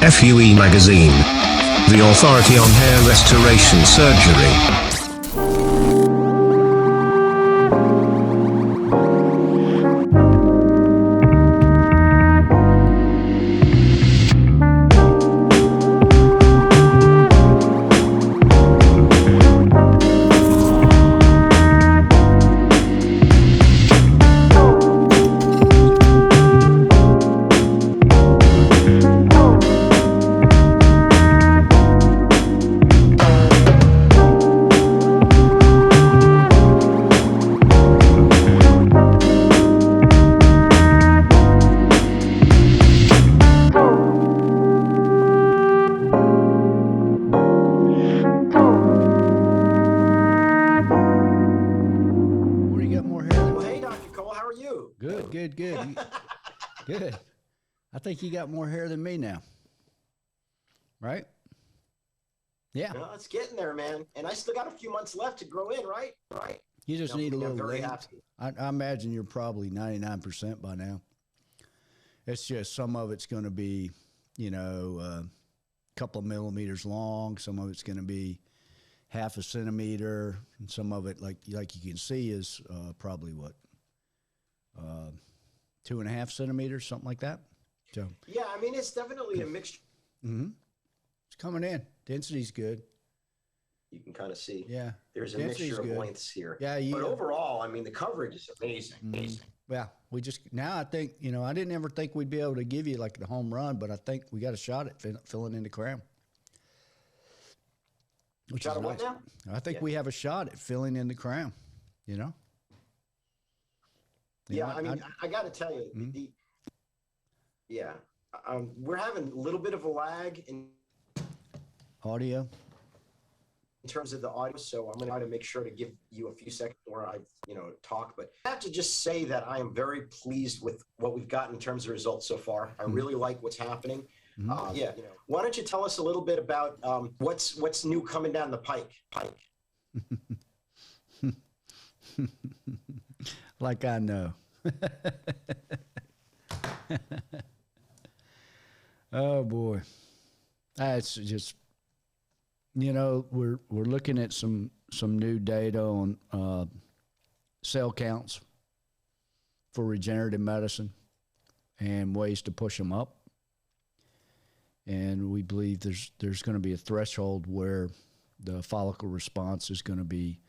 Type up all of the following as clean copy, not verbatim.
FUE magazine, the authority on hair restoration surgery. Good. I think you got more hair than me now. Right? Yeah. No, it's getting there, man. And I still got a few months left to grow in, right? Right. You just need a little very length. happy. I imagine you're probably 99% by now. It's just some of it's going to be, a couple of millimeters long. Some of it's going to be half a centimeter. And some of it, like you can see, is probably what? 2.5 centimeters, something like that. So yeah, I mean, it's definitely a mixture. Mm-hmm. It's coming in. Density's good. You can kind of see. Yeah. There's a Density's mixture good. of lengths here. Yeah. But overall, I mean, the coverage is amazing. Mm-hmm. Amazing. Yeah. Now I think, I didn't ever think we'd be able to give you like the home run, but I think we got a shot at filling in the crown. Which Shot is at what nice. now? I think we have a shot at filling in the crown, Yeah, I mean, I got to tell you, we're having a little bit of a lag in audio terms of the audio, so I'm going to try to make sure to give you a few seconds where I, talk. But I have to just say that I am very pleased with what we've got in terms of results so far. I really like what's happening. Mm-hmm. Why don't you tell us a little bit about what's new coming down the pike? Like I know. Oh boy, that's just we're looking at some new data on cell counts for regenerative medicine and ways to push them up, and we believe there's going to be a threshold where the follicle response is going to be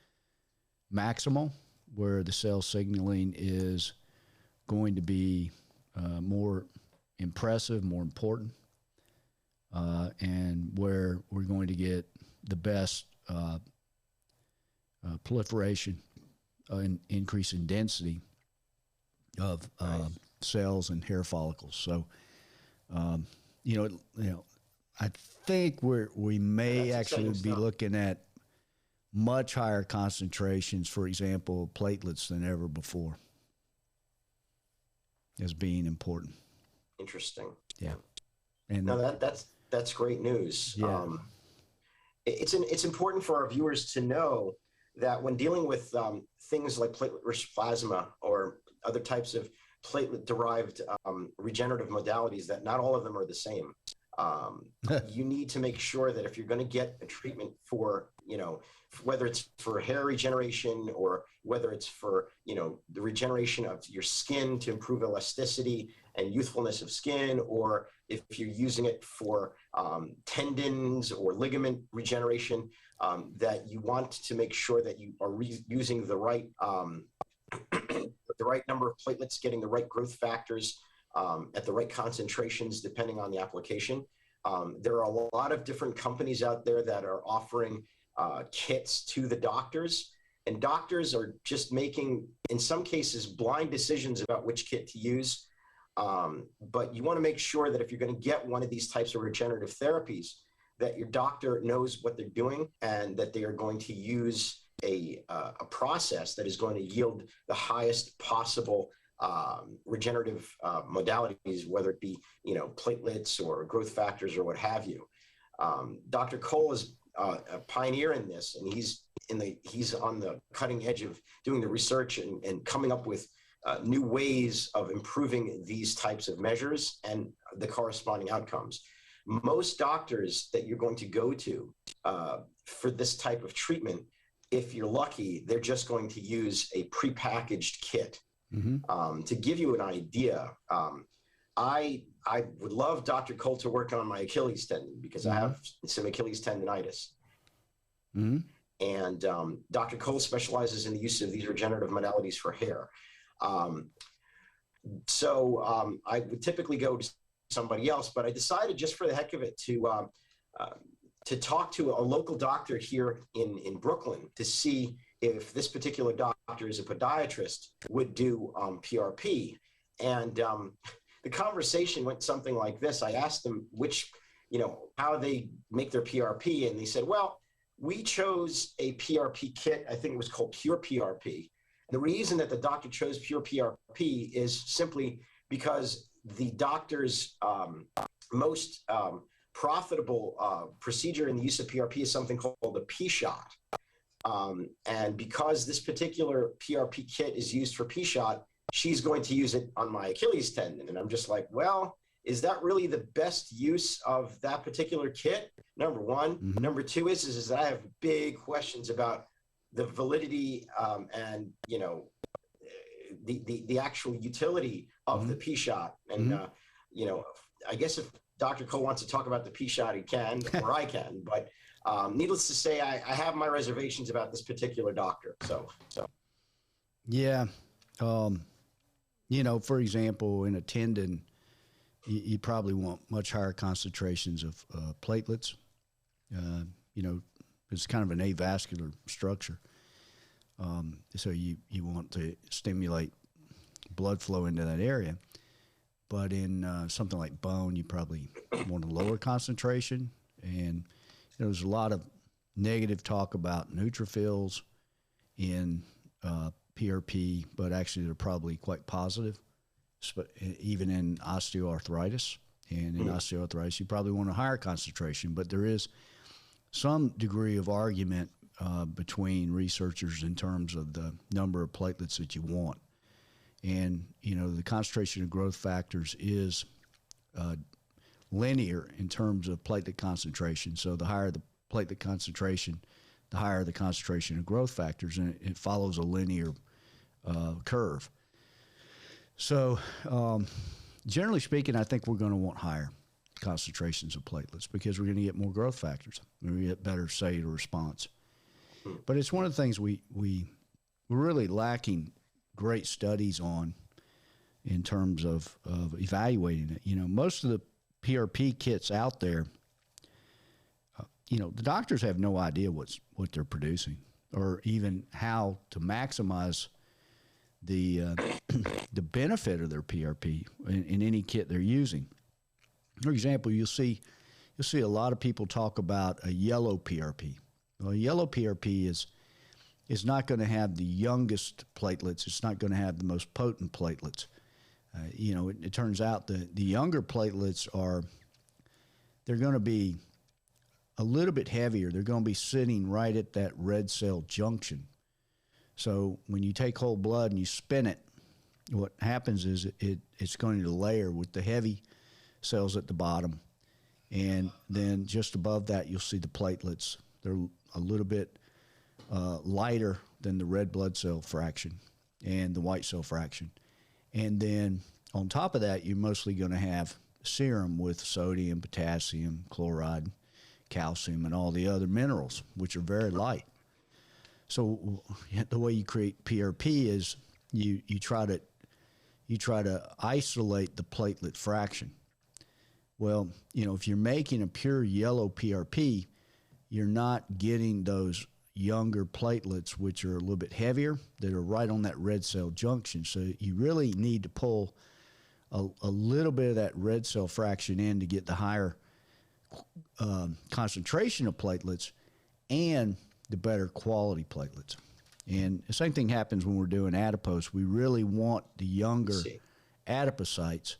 maximal, where the cell signaling is going to be more impressive, more important, and where we're going to get the best proliferation and increase in density of cells and hair follicles. So, I think we may actually be looking at much higher concentrations, for example, platelets than ever before, as being important. Interesting. Yeah. And no, that's great news. Yeah. It's important for our viewers to know that when dealing with things like platelet-rich plasma or other types of platelet-derived regenerative modalities, that not all of them are the same. You need to make sure that if you're going to get a treatment for, whether it's for hair regeneration or whether it's for, the regeneration of your skin to improve elasticity and youthfulness of skin, or if you're using it for tendons or ligament regeneration, that you want to make sure that you are using the right the right number of platelets, getting the right growth factors at the right concentrations depending on the application. There are a lot of different companies out there that are offering kits to the doctors, and doctors are just making, in some cases, blind decisions about which kit to use. But you want to make sure that if you're going to get one of these types of regenerative therapies, that your doctor knows what they're doing and that they are going to use a process that is going to yield the highest possible regenerative modalities, whether it be platelets or growth factors or what have you. Dr. Cole is a pioneer in this, and he's on the cutting edge of doing the research and coming up with new ways of improving these types of measures and the corresponding outcomes. most doctors that you're going to go to for this type of treatment, if you're lucky, they're just going to use a prepackaged kit. To give you an idea, I would love Dr. Cole to work on my Achilles tendon because I have some Achilles tendonitis. And Dr. Cole specializes in the use of these regenerative modalities for hair. So I would typically go to somebody else, but I decided just for the heck of it to talk to a local doctor here in Brooklyn to see if this particular doctor is a podiatrist would do PRP. And the conversation went something like this. I asked them how they make their PRP. And they said, well, we chose a PRP kit. I think it was called Pure PRP. And the reason that the doctor chose Pure PRP is simply because the doctor's most profitable procedure in the use of PRP is something called a P shot. And because this particular PRP kit is used for P shot, she's going to use it on my Achilles tendon. And I'm just like, well, is that really the best use of that particular kit? Number one. Number two is that I have big questions about the validity and the actual utility of the P shot. And I guess if Dr. Cole wants to talk about the P shot, he can, or I can. But needless to say, I have my reservations about this particular doctor. So yeah, for example, in a tendon, you probably want much higher concentrations of platelets. It's kind of an avascular structure. So you want to stimulate blood flow into that area. But in something like bone, you probably want a lower concentration. And there's a lot of negative talk about neutrophils in PRP, but actually they're probably quite positive, even in osteoarthritis. And in osteoarthritis, you probably want a higher concentration, but there is some degree of argument between researchers in terms of the number of platelets that you want. And, the concentration of growth factors is linear in terms of platelet concentration. So the higher the platelet concentration, the higher the concentration of growth factors, and it follows a linear curve. So generally speaking, I think we're going to want higher concentrations of platelets because we're going to get more growth factors. We're going to get better cellular response. But it's one of the things we're really lacking great studies on in terms of evaluating it. Most of the PRP kits out there, the doctors have no idea what they're producing or even how to maximize the the benefit of their PRP in any kit they're using. For example, you'll see a lot of people talk about a yellow PRP. Well, a yellow PRP is not going to have the youngest platelets. It's not going to have the most potent platelets. It turns out the younger platelets they're going to be a little bit heavier. They're going to be sitting right at that red cell junction. So when you take whole blood and you spin it, what happens is it's going to layer with the heavy cells at the bottom. And then just above that, you'll see the platelets. They're a little bit lighter than the red blood cell fraction and the white cell fraction. And then on top of that, you're mostly going to have serum with sodium, potassium, chloride, calcium, and all the other minerals, which are very light. So the way you create PRP is you try to isolate the platelet fraction. Well, if you're making a pure yellow PRP, you're not getting those younger platelets, which are a little bit heavier, that are right on that red cell junction. So you really need to pull a little bit of that red cell fraction in to get the higher concentration of platelets and the better quality platelets. And the same thing happens when we're doing adipose. We really want the younger adipocytes.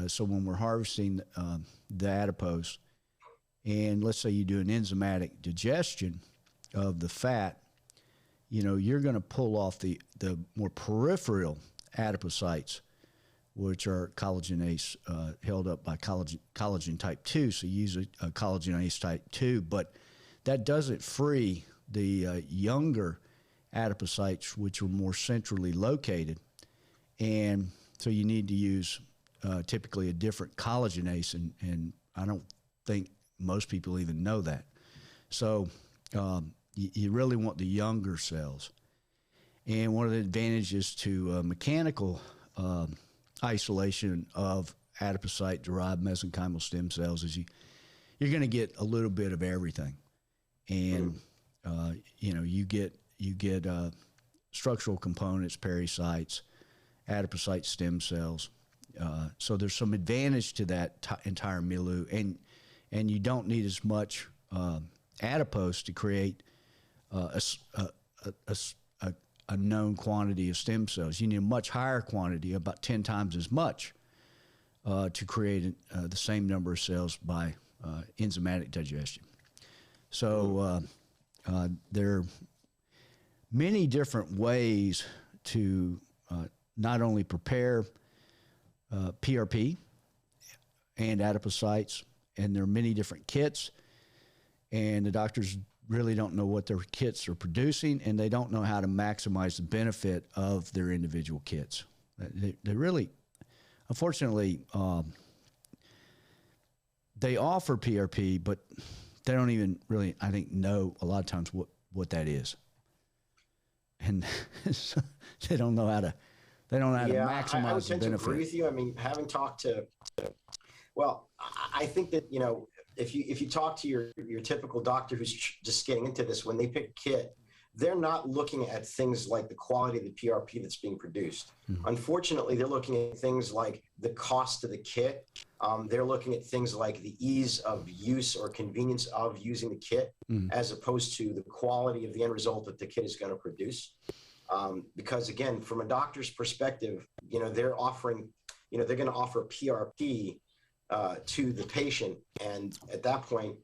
So when we're harvesting the adipose, and let's say you do an enzymatic digestion of the fat, you're going to pull off the more peripheral adipocytes, which are collagenase held up by collagen type 2. So you use a collagenase type 2, but that doesn't free the younger adipocytes, which are more centrally located. And so you need to use typically a different collagenase, and I don't think most people even know that. So you really want the younger cells. And one of the advantages to mechanical isolation of adipocyte-derived mesenchymal stem cells is you're going to get a little bit of everything, and you get structural components, pericytes, adipocyte stem cells. So there's some advantage to that entire milieu, and you don't need as much adipose to create a known quantity of stem cells. You need a much higher quantity, about 10 times as much, to create the same number of cells by enzymatic digestion. So there are many different ways to not only prepare PRP and adipocytes, and there are many different kits, and the doctors really don't know what their kits are producing, and they don't know how to maximize the benefit of their individual kits. They really, unfortunately, they offer PRP, but they don't even really, I think, know a lot of times what that is. And they don't know how to maximize I would the tend benefit. to agree with you. I mean, having talked to, well, I think that, if you talk to your typical doctor who's just getting into this, when they pick a kit, they're not looking at things like the quality of the PRP that's being produced. Mm-hmm. Unfortunately, they're looking at things like the cost of the kit. They're looking at things like the ease of use or convenience of using the kit, as opposed to the quality of the end result that the kit is going to produce. Because again, from a doctor's perspective, they're offering, they're going to offer PRP to the patient, and at that point,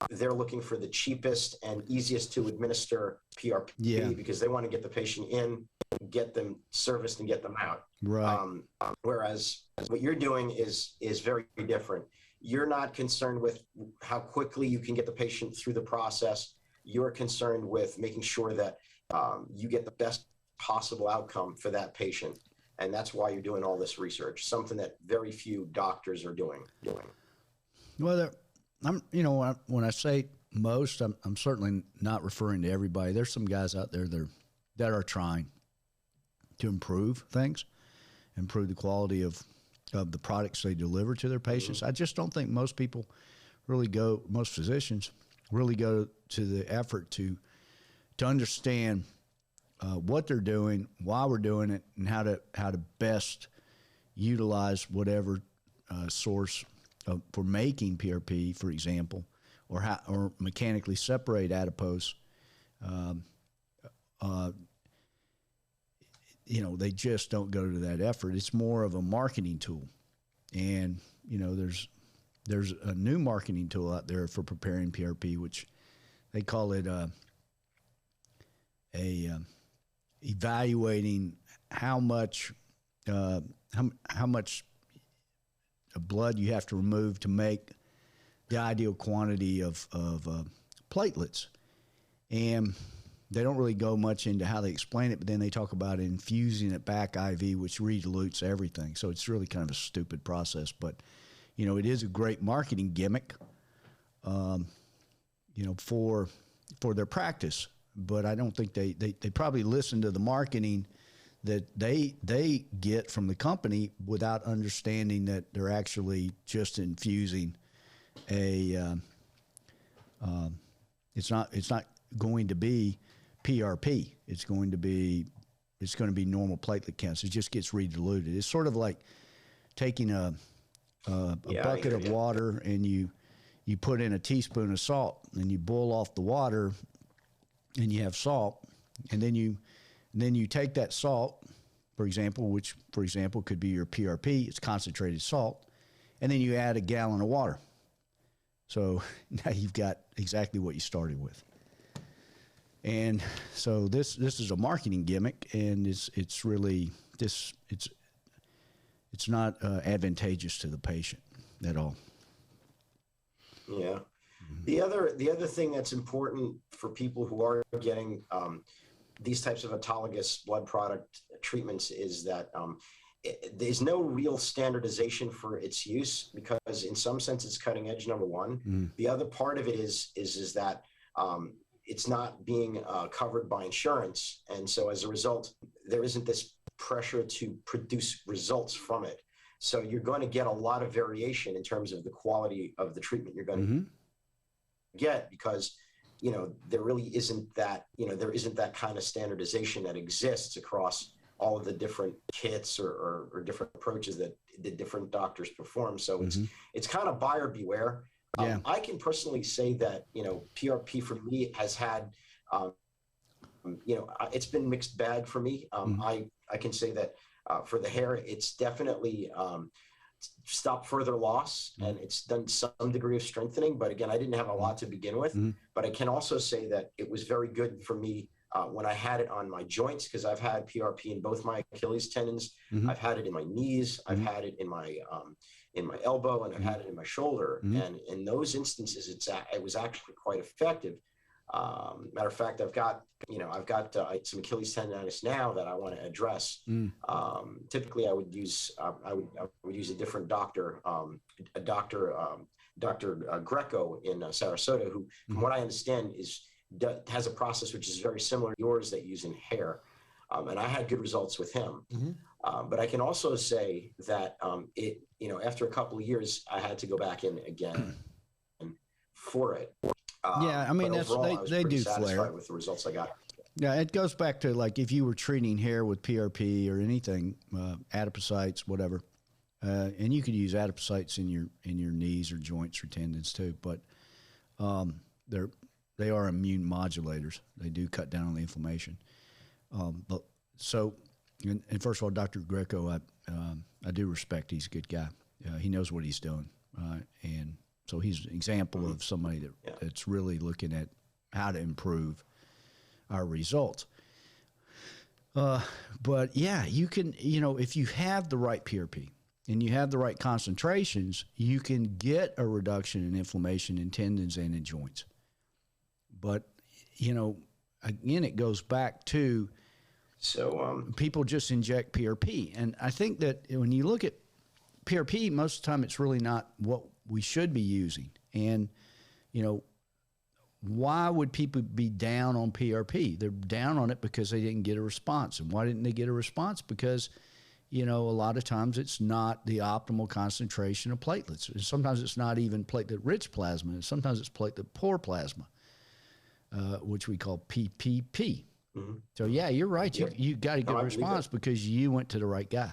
they're looking for the cheapest and easiest to administer PRP, because they want to get the patient in, get them serviced, and get them out. Right. Whereas what you're doing is very different. You're not concerned with how quickly you can get the patient through the process. You're concerned with making sure that you get the best possible outcome for that patient. And that's why you're doing all this research, something that very few doctors are doing. Well, when I say most, I'm certainly not referring to everybody. There's some guys out there that are trying to improve things, improve the quality of the products they deliver to their patients. Mm-hmm. I just don't think most people most physicians really go to the effort to understand what they're doing, why we're doing it, and how to best utilize whatever source for making PRP, for example, or mechanically separate adipose. They just don't go to that effort. It's more of a marketing tool, and there's a new marketing tool out there for preparing PRP, which they call it evaluating how much blood you have to remove to make the ideal quantity of platelets. And they don't really go much into how they explain it, but then they talk about infusing it back IV, which redilutes everything. So it's really kind of a stupid process, but it is a great marketing gimmick, for their practice. But I don't think they probably listen to the marketing that they get from the company without understanding that they're actually just infusing it's not going to be PRP. It's going to be normal platelet counts. It just gets rediluted. It's sort of like taking a bucket of water and you put in a teaspoon of salt and you boil off the water and you have salt, and then you take that salt, for example, could be your PRP, it's concentrated salt, and then you add a gallon of water. So now you've got exactly what you started with. And so this is a marketing gimmick, and it's really it's not advantageous to the patient at all. Yeah. The other thing that's important for people who are getting these types of autologous blood product treatments is that there's no real standardization for its use, because in some sense it's cutting edge, number one. The other part of it is that it's not being covered by insurance. And so as a result, there isn't this pressure to produce results from it. So you're going to get a lot of variation in terms of the quality of the treatment you're going to get, because there really isn't that that kind of standardization that exists across all of the different kits or different approaches that the different doctors perform. So it's kind of buyer beware. I can personally say that PRP for me has had it's been mixed bag for me. I can say that for the hair, it's definitely stopped further loss, and it's done some degree of strengthening. But again, I didn't have a lot to begin with. But I can also say that it was very good for me when I had it on my joints, because I've had PRP in both my Achilles tendons. I've had it in my knees. I've had it in my elbow, and I've had it in my shoulder. And in those instances, it was actually quite effective. Matter of fact, I've got some Achilles tendonitis now that I want to address. Typically, I would use a different doctor, Dr. Greco in Sarasota, who, from what I understand, has a process which is very similar to yours that you use in hair. And I had good results with him. But I can also say that after a couple of years, I had to go back in again for it. Yeah, I mean, they do flare with the results I got. Yeah, it goes back to, like, if you were treating hair with PRP or anything, adipocytes, whatever, and you could use adipocytes in your knees or joints or tendons too. But they are immune modulators. They do cut down on the inflammation. And first of all, Dr. Greco, I do respect. He's a good guy. He knows what he's doing, and so he's an example of somebody that's really looking at how to improve our results. But yeah, you can, if you have the right PRP and you have the right concentrations, you can get a reduction in inflammation in tendons and in joints. But, again, it goes back to people just inject PRP. And I think that when you look at PRP, most of the time it's really not what we should be using. And, why would people be down on PRP? They're down on it because they didn't get a response. And why didn't they get a response? Because, a lot of times it's not the optimal concentration of platelets. And sometimes it's not even platelet-rich plasma. And sometimes it's platelet-poor plasma, which we call PPP. So, yeah, you're right. You got a good response because you went to the right guy.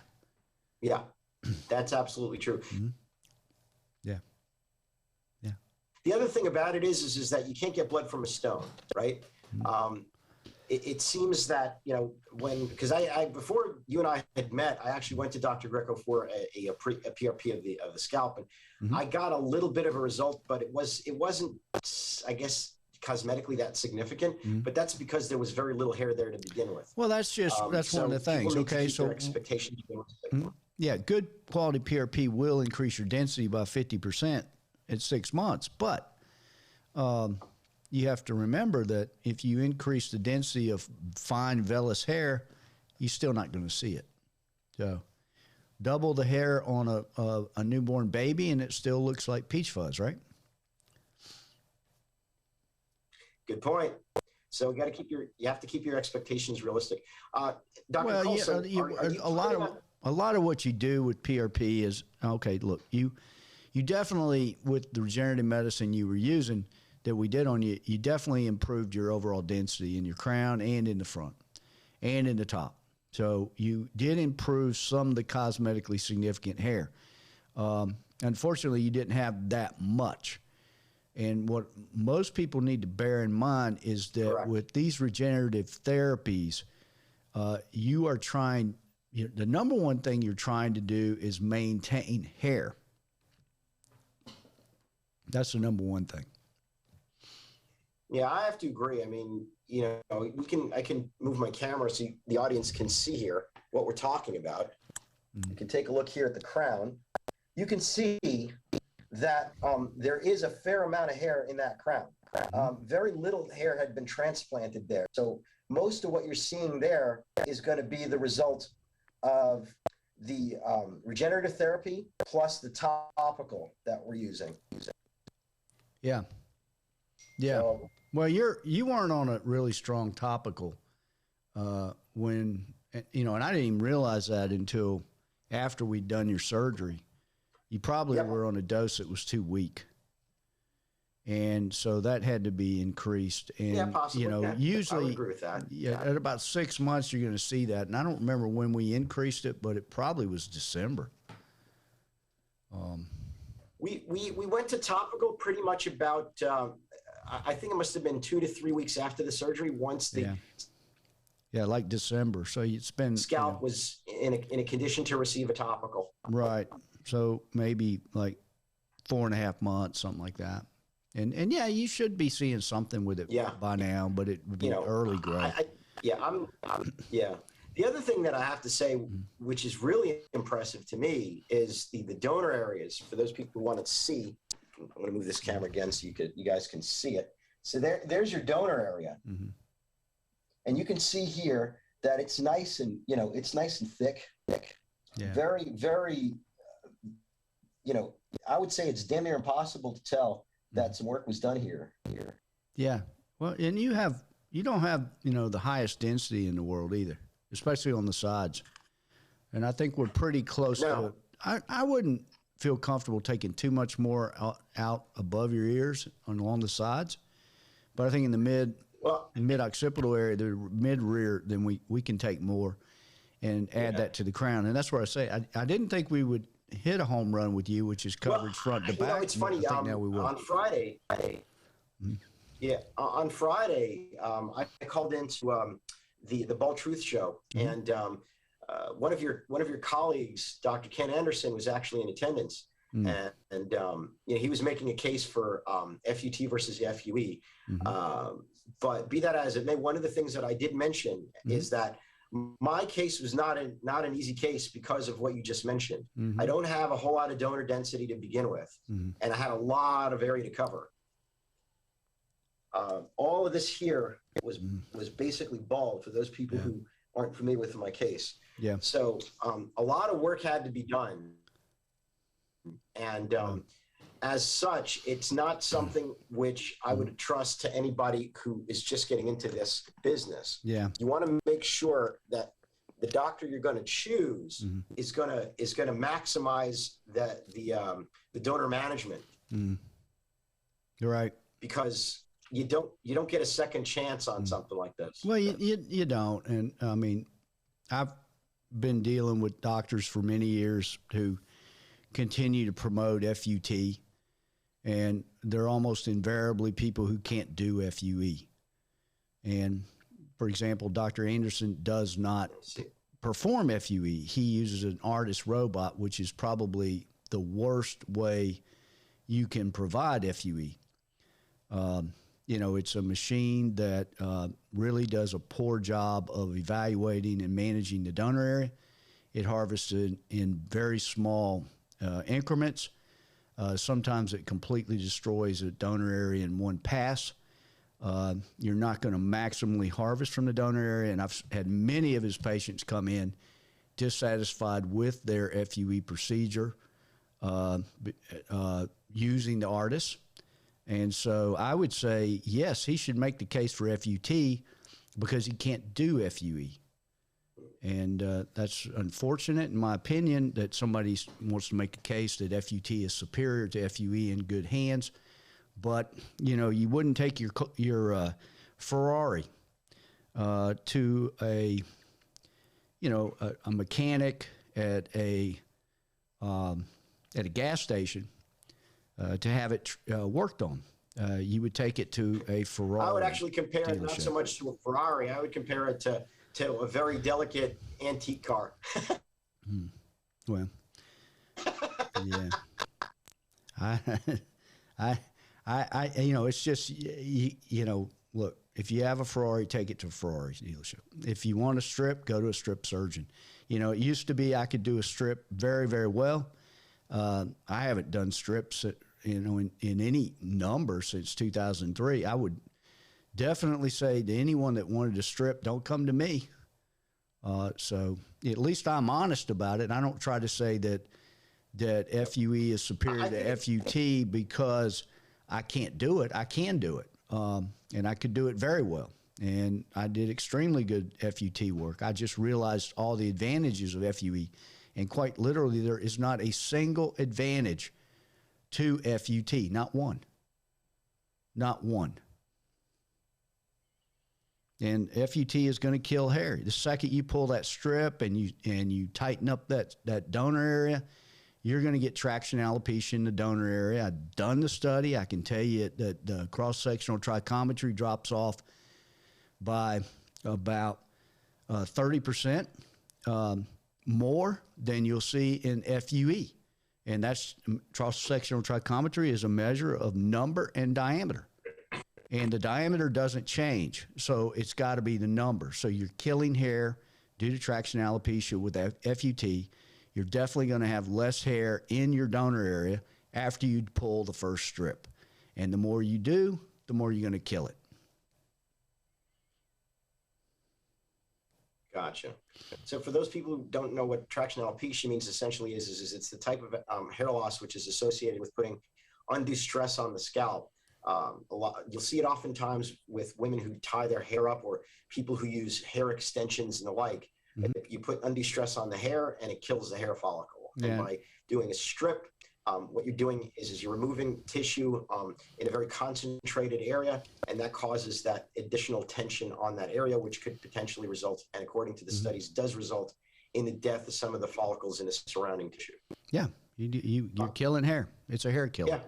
Yeah, that's absolutely true. Yeah. The other thing about it is that you can't get blood from a stone, right? It seems that, because I before you and I had met, I actually went to Dr. Greco for a PRP of the scalp, and I got a little bit of a result, but it wasn't, I guess, cosmetically that significant, but that's because there was very little hair there to begin with. Well, that's one of the things. Okay, so expectations. Yeah, good quality PRP will increase your density by 50% at 6 months, but you have to remember that if you increase the density of fine vellus hair, you're still not going to see it. So double the hair on a newborn baby, and it still looks like peach fuzz, right? Good point. So you have to keep your expectations realistic. Dr. Well, Coulson, a lot of what you do with PRP is, okay, look, you definitely, with the regenerative medicine you were using that we did on you, you definitely improved your overall density in your crown and in the front and in the top. So you did improve some of the cosmetically significant hair. Unfortunately, you didn't have that much. And what most people need to bear in mind is that with these regenerative therapies, you are trying, the number one thing you're trying to do is maintain hair. That's the number one thing. Yeah, I have to agree. I mean, I can move my camera so the audience can see here what we're talking about. you can take a look here at the crown. You can see that there is a fair amount of hair in that crown. Very little hair had been transplanted there. So most of what you're seeing there is going to be the result of the regenerative therapy plus the topical that we're using. Yeah. Yeah. So, well, you weren't on a really strong topical when, you know, and I didn't even realize that until after we'd done your surgery. You probably were on a dose that was too weak. And so that had to be increased. And, yeah, possibly. you know, Yeah, usually, I would agree with that. Yeah, at about 6 months, you're going to see that. And I don't remember when we increased it, but it probably was December. We went to topical pretty much about, I think it must have been 2 to 3 weeks after the surgery, once the yeah, like December. So it's been scalp was in a condition to receive a topical. Right. So maybe like 4.5 months, something like that. And yeah, you should be seeing something with it by now, but it would be early growth. Yeah. The other thing that I have to say, which is really impressive to me, is the donor areas. For those people who want to see, I'm going to move this camera again so you guys can see it. So there's your donor area, and you can see here that it's nice and it's nice and thick. Yeah. Very, very. I would say it's damn near impossible to tell that some work was done here. Yeah. Well, and you don't have the highest density in the world either, especially on the sides. And I think we're pretty close to it. I wouldn't feel comfortable taking too much more out above your ears along the sides. But I think in the mid-occipital area, the mid-rear, then we can take more and add that to the crown. And that's where I say I didn't think we would hit a home run with you, which is coverage front to back. It's funny. I think now we will. On Friday, on Friday, I called into the Bald Truth show, and one of your colleagues, Dr. Ken Anderson, was actually in attendance, and he was making a case for FUT versus FUE. But be that as it may, one of the things that I did mention is that my case was not an easy case because of what you just mentioned. I don't have a whole lot of donor density to begin with, and I had a lot of area to cover. All of this here was basically bald for those people who aren't familiar with my case. Yeah. So a lot of work had to be done, and as such, it's not something which I would trust to anybody who is just getting into this business. Yeah. You want to make sure that the doctor you're going to choose is going to maximize the donor management. You're right. Because you don't get a second chance on something like this. Well, you don't. And I mean, I've been dealing with doctors for many years who continue to promote FUT. And they're almost invariably people who can't do FUE. And, for example, Dr. Anderson does not perform FUE. He uses an artist robot, which is probably the worst way you can provide FUE. It's a machine that really does a poor job of evaluating and managing the donor area. It harvests in very small increments. Sometimes it completely destroys a donor area in one pass. You're not going to maximally harvest from the donor area, and I've had many of his patients come in dissatisfied with their FUE procedure using the ARTIS. And so I would say, yes, he should make the case for FUT because he can't do FUE. And that's unfortunate, in my opinion, that somebody wants to make a case that FUT is superior to FUE in good hands. But, you wouldn't take your Ferrari to a mechanic at a gas station to have it worked on. You would take it to a Ferrari. I would actually compare it not so much to a Ferrari. I would compare it to a very delicate antique car. Well, yeah. I it's just, look, If you have a Ferrari, take it to a Ferrari dealership. If you want a strip, go to a strip surgeon. You know, it used to be I could do a strip very, very well. I haven't done strips, in any number since 2003. I would definitely say to anyone that wanted to strip, don't come to me. So at least I'm honest about it. I don't try to say that FUE is superior to FUT because I can't do it. I can do it. And I could do it very well. And I did extremely good FUT work. I just realized all the advantages of FUE. And quite literally, there is not a single advantage to FUT. Not one. Not one. And FUT is going to kill hair. The second you pull that strip and you tighten up that donor area, you're going to get traction alopecia in the donor area. I've done the study. I can tell you that the cross-sectional trichometry drops off by about 30% more than you'll see in FUE. And that's cross-sectional trichometry is a measure of number and diameter. And the diameter doesn't change, so it's got to be the number. So you're killing hair due to traction alopecia with FUT. You're definitely going to have less hair in your donor area after you pull the first strip. And the more you do, the more you're going to kill it. Gotcha. So for those people who don't know what traction alopecia means, essentially is it's the type of hair loss which is associated with putting undue stress on the scalp. You'll see it oftentimes with women who tie their hair up or people who use hair extensions and the like. Mm-hmm. You put undue stress on the hair and it kills the hair follicle. Yeah. And by doing a strip, what you're doing is you're removing tissue in a very concentrated area, and that causes that additional tension on that area, which could potentially result, and according to the mm-hmm. studies, does result in the death of some of the follicles in the surrounding tissue. Yeah, you're killing hair. It's a hair killer.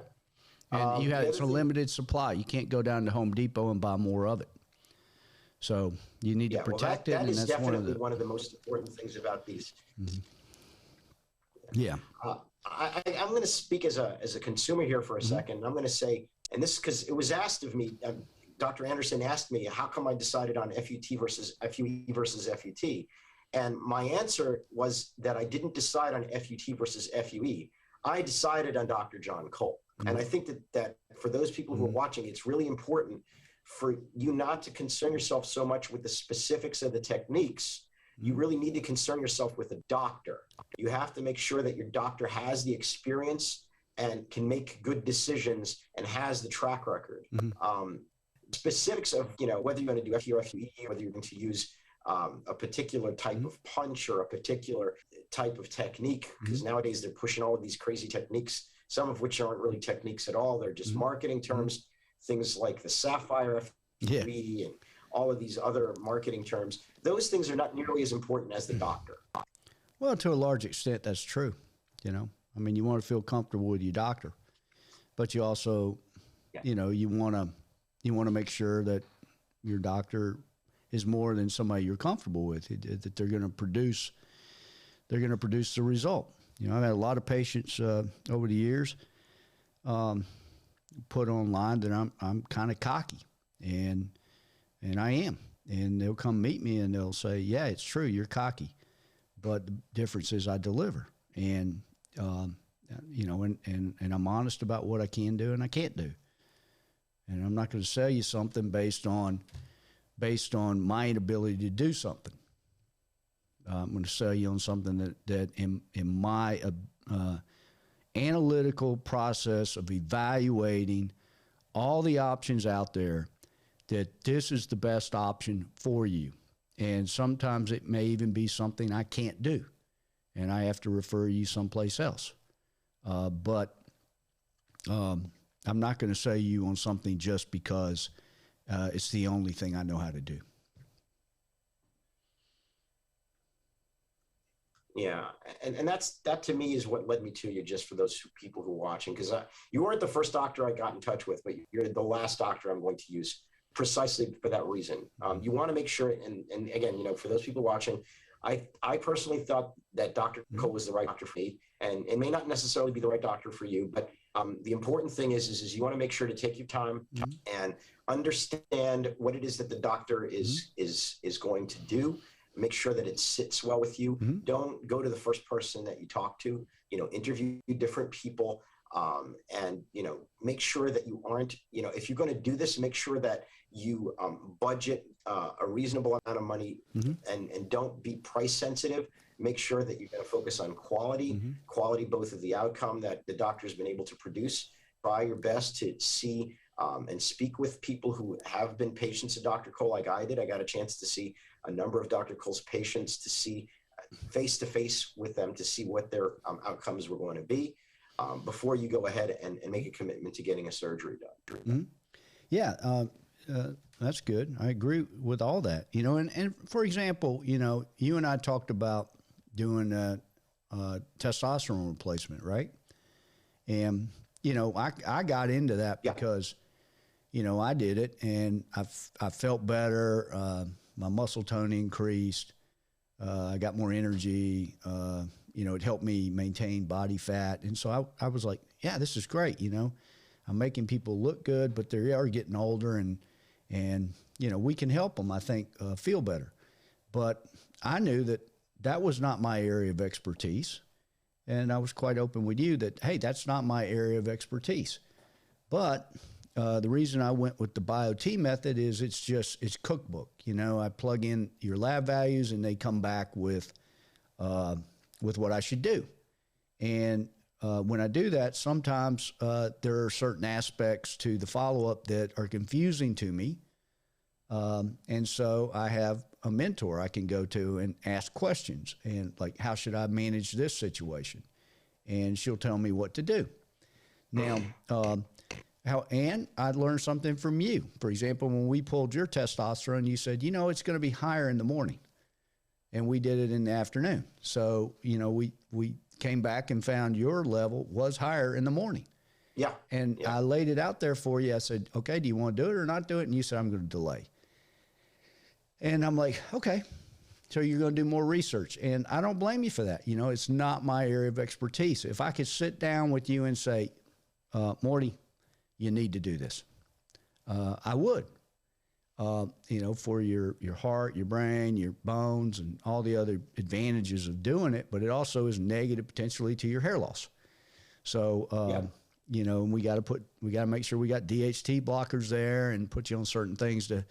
Yeah. And it's a limited supply. You can't go down to Home Depot and buy more of it. So you need to protect it. That is definitely one of the most important things about these. Mm-hmm. Yeah. I'm going to speak as a consumer here for a mm-hmm. second. I'm going to say, and this because it was asked of me, Dr. Anderson asked me, how come I decided on FUE versus FUT? And my answer was that I didn't decide on FUT versus FUE. I decided on Dr. John Cole. Mm-hmm. And I think that for those people who are watching, it's really important for you not to concern yourself so much with the specifics of the techniques. You really need to concern yourself with a doctor. You have to make sure that your doctor has the experience and can make good decisions and has the track record. Mm-hmm. Specifics of, whether you're going to do FUE or FUE, whether you're going to use a particular type mm-hmm. of punch or a particular type of technique, because mm-hmm. nowadays they're pushing all of these crazy techniques, some of which aren't really techniques at all. They're just mm-hmm. marketing terms, mm-hmm. things like the Sapphire FUE and all of these other marketing terms. Those things are not nearly as important as the doctor. Well, to a large extent, that's true. I mean, you want to feel comfortable with your doctor, but you also, you want to make sure that your doctor is more than somebody you're comfortable with, that they're going to produce the result. I've had a lot of patients over the years put online that I'm kind of cocky, and I am. And they'll come meet me and they'll say, yeah, it's true, you're cocky, but the difference is I deliver. And, and I'm honest about what I can do and I can't do. And I'm not going to sell you something based on my inability to do something. I'm going to sell you on something that in my analytical process of evaluating all the options out there, that this is the best option for you. And sometimes it may even be something I can't do, and I have to refer you someplace else. But I'm not going to sell you on something just because it's the only thing I know how to do. Yeah, and that to me is what led me to you, just for those people who are watching, because you weren't the first doctor I got in touch with, but you're the last doctor I'm going to use precisely for that reason. You want to make sure, and again, for those people watching, I personally thought that Dr. Cole was the right doctor for me, and it may not necessarily be the right doctor for you, but The important thing is you want to make sure to take your time and understand what it is that the doctor is going to do. Make sure that it sits well with you. Don't go to the first person that you talk to. Interview different people, and make sure that you aren't. If you're going to do this, make sure that you budget a reasonable amount of money, and don't be price sensitive. Make sure that you're going to focus on quality, both of the outcome that the doctor's been able to produce. Try your best to see and speak with people who have been patients of Dr. Cole, like I did. I got a chance to see a number of Dr. Cole's patients, to see face to face with them, to see what their outcomes were going to be before you go ahead and make a commitment to getting a surgery done. Yeah, that's good. I agree with all that. And for example, you and I talked about doing a testosterone replacement, right? And I got into that because I did it, and I felt better. My muscle tone increased. I got more energy. It helped me maintain body fat, and so I was like, yeah, this is great. I'm making people look good, but they are getting older, and we can help them, I think, feel better. But I knew that was not my area of expertise. And I was quite open with you that, hey, that's not my area of expertise. But the reason I went with the BioT method is it's cookbook. I plug in your lab values and they come back with what I should do. And when I do that, sometimes there are certain aspects to the follow-up that are confusing to me. And so I have a mentor I can go to and ask questions, and like, how should I manage this situation? And she'll tell me what to do. Now, and I learned something from you. For example, when we pulled your testosterone, you said, it's going to be higher in the morning. And we did it in the afternoon. So, we came back and found your level was higher in the morning. Yeah. And I laid it out there for you. I said, okay, do you want to do it or not do it? And you said, I'm going to delay. And I'm like, okay, so you're going to do more research. And I don't blame you for that. It's not my area of expertise. If I could sit down with you and say, Morty, you need to do this, I would, for your heart, your brain, your bones, and all the other advantages of doing it. But it also is negative potentially to your hair loss. So, we got to make sure we got DHT blockers there and put you on certain things to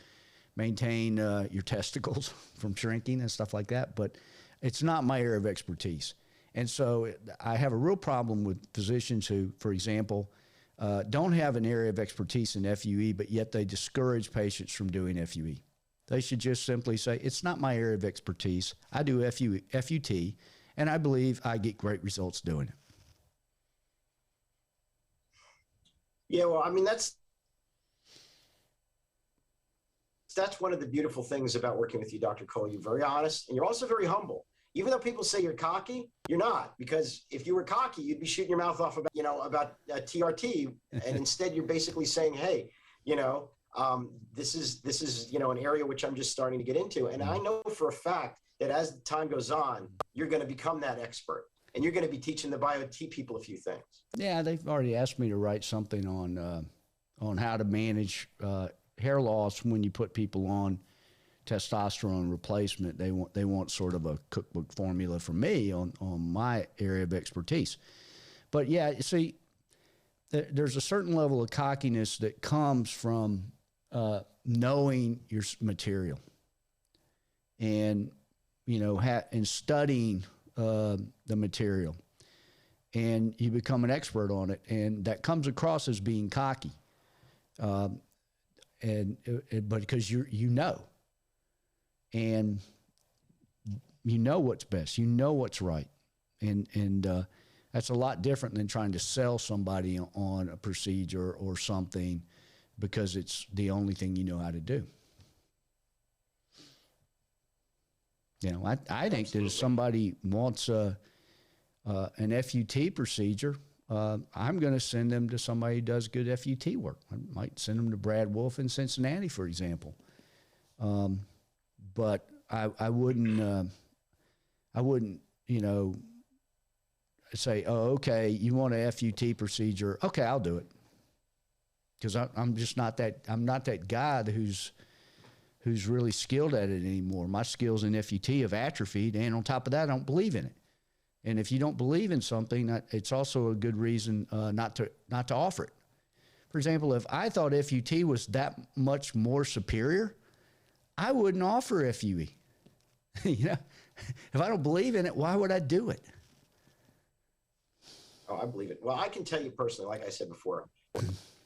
maintain your testicles from shrinking and stuff like that. But it's not my area of expertise. And so I have a real problem with physicians who, for example, don't have an area of expertise in FUE, but yet they discourage patients from doing FUE. They should just simply say, it's not my area of expertise. I do FUT, and I believe I get great results doing it. Yeah, well, I mean, that's one of the beautiful things about working with you, Dr. Cole. You're very honest, and you're also very humble. Even though people say you're cocky, you're not, because if you were cocky, you'd be shooting your mouth off about TRT, and instead you're basically saying, hey, this is an area which I'm just starting to get into, and I know for a fact that as time goes on, you're going to become that expert, and you're going to be teaching the BioT people a few things. Yeah, they've already asked me to write something on how to manage hair loss when you put people on testosterone replacement. They want sort of a cookbook formula from me on my area of expertise. But yeah, you see, there's a certain level of cockiness that comes from knowing your material and and studying the material, and you become an expert on it, and that comes across as being cocky. But because you know, and you know what's best, you know what's right, and that's a lot different than trying to sell somebody on a procedure or something because it's the only thing you know how to do. I think that if somebody wants an FUT procedure, I'm going to send them to somebody who does good FUT work. I might send them to Brad Wolf in Cincinnati, for example. But I wouldn't, say, oh, okay, you want a FUT procedure? Okay, I'll do it. Because I'm just not that, I'm not that guy who's really skilled at it anymore. My skills in FUT have atrophied, and on top of that, I don't believe in it. And if you don't believe in something, it's also a good reason not to offer it. For example, if I thought FUT was that much more superior, I wouldn't offer FUE. You know, if I don't believe in it, why would I do it? Oh, I believe it. Well, I can tell you personally, like I said before,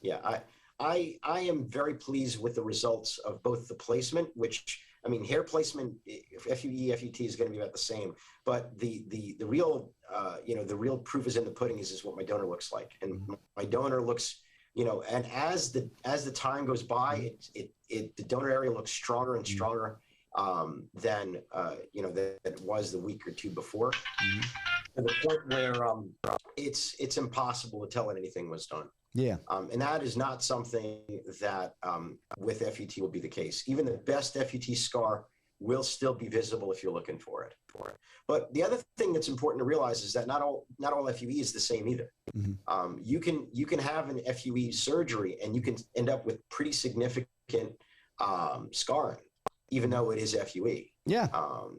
yeah, I am very pleased with the results of both the placement, which, I mean, hair placement, FUE, FUT is going to be about the same, but the real, the real proof is in the pudding is what my donor looks like. And my donor looks, and as the time goes by, the donor area looks stronger and stronger than it was the week or two before. To the point where it's impossible to tell when anything was done. Yeah. And that is not something that with FUT will be the case. Even the best FUT scar will still be visible if you're looking for it. But the other thing that's important to realize is that not all FUE is the same either. Mm-hmm. You can have an FUE surgery and you can end up with pretty significant scarring, even though it is FUE. Yeah.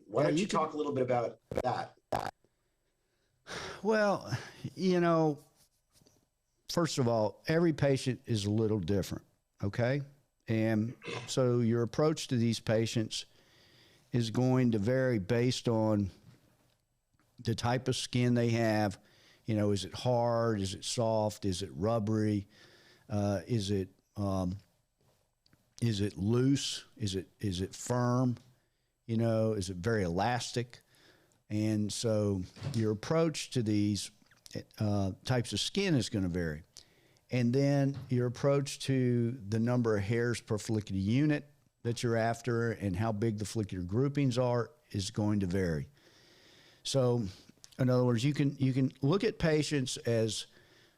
Why don't you talk a little bit about that? Well, first of all, every patient is a little different, okay? And so your approach to these patients is going to vary based on the type of skin they have. Is it hard? Is it soft? Is it rubbery? Is it loose? Is it firm? Is it very elastic? And so your approach to these types of skin is going to vary. And then your approach to the number of hairs per follicular unit that you're after and how big the follicular groupings are is going to vary. So in other words, you can look at patients as